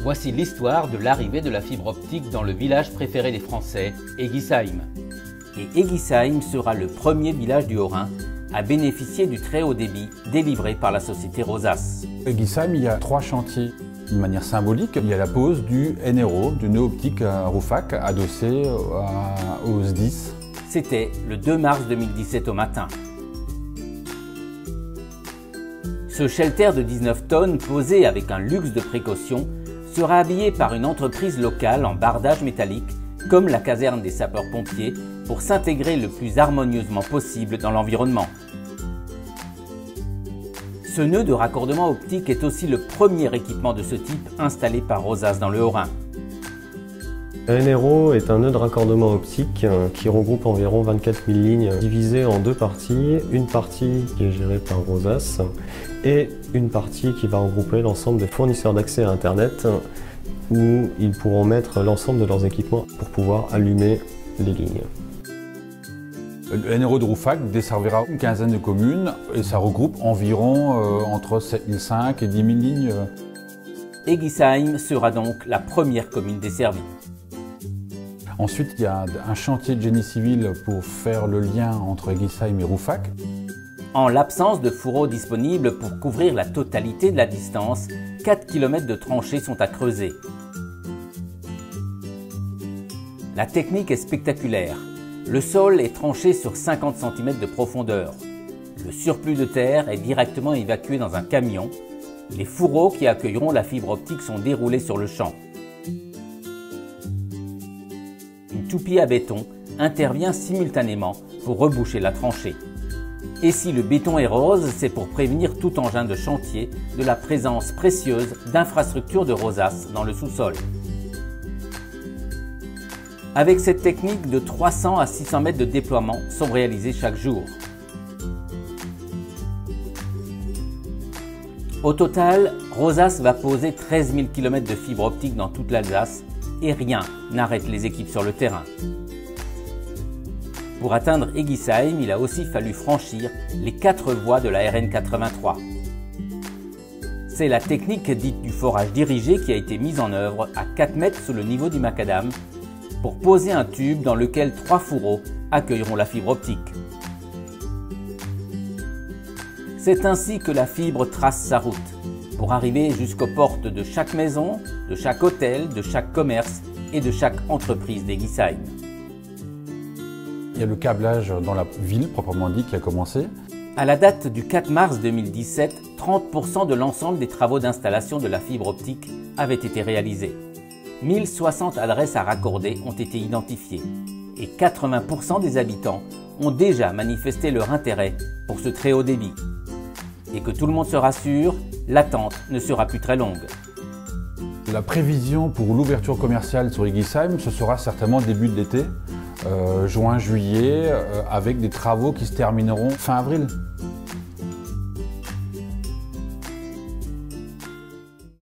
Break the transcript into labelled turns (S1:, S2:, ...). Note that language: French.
S1: Voici l'histoire de l'arrivée de la fibre optique dans le village préféré des Français, Eguisheim. Et Eguisheim sera le premier village du Haut-Rhin à bénéficier du très haut débit délivré par la société Rosas.
S2: À Eguisheim, il y a 3 chantiers. De manière symbolique, il y a la pose du NRO, du nœud optique Roufac, adossé au SDIS.
S1: C'était le 2 mars 2017 au matin. Ce shelter de 19 tonnes, posé avec un luxe de précaution, sera habillé par une entreprise locale en bardage métallique, comme la caserne des sapeurs-pompiers, pour s'intégrer le plus harmonieusement possible dans l'environnement. Ce nœud de raccordement optique est aussi le premier équipement de ce type installé par Rosas dans le Haut-Rhin.
S3: Un NRO est un nœud de raccordement optique qui regroupe environ 24 000 lignes divisées en 2 parties. Une partie qui est gérée par Rosas et une partie qui va regrouper l'ensemble des fournisseurs d'accès à Internet où ils pourront mettre l'ensemble de leurs équipements pour pouvoir allumer les lignes.
S2: Le NRO de Roufac desservira une quinzaine de communes et ça regroupe environ entre 7005 et 10 000 lignes.
S1: Eguisheim sera donc la première commune desservie.
S2: Ensuite, il y a un chantier de génie civil pour faire le lien entre Eguisheim et Roufac.
S1: En l'absence de fourreaux disponibles pour couvrir la totalité de la distance, 4 km de tranchées sont à creuser. La technique est spectaculaire. Le sol est tranché sur 50 cm de profondeur. Le surplus de terre est directement évacué dans un camion. Les fourreaux qui accueilleront la fibre optique sont déroulés sur le champ. Une toupie à béton intervient simultanément pour reboucher la tranchée. Et si le béton est rose, c'est pour prévenir tout engin de chantier de la présence précieuse d'infrastructures de Rosas dans le sous-sol. Avec cette technique, de 300 à 600 mètres de déploiement sont réalisés chaque jour. Au total, Rosas va poser 13 000 km de fibre optique dans toute l'Alsace et rien n'arrête les équipes sur le terrain. Pour atteindre Eguisheim, il a aussi fallu franchir les 4 voies de la RN 83. C'est la technique dite du forage dirigé qui a été mise en œuvre à 4 mètres sous le niveau du macadam pour poser un tube dans lequel 3 fourreaux accueilleront la fibre optique. C'est ainsi que la fibre trace sa route pour arriver jusqu'aux portes de chaque maison, de chaque hôtel, de chaque commerce et de chaque entreprise d'Eguisheim.
S2: Il y a le câblage dans la ville, proprement dit, qui a commencé.
S1: À la date du 4 mars 2017, 30% de l'ensemble des travaux d'installation de la fibre optique avaient été réalisés. 1060 adresses à raccorder ont été identifiées et 80% des habitants ont déjà manifesté leur intérêt pour ce très haut débit. Et que tout le monde se rassure, l'attente ne sera plus très longue.
S2: La prévision pour l'ouverture commerciale sur Eguisheim, ce sera certainement début de l'été, juin-juillet, avec des travaux qui se termineront fin avril.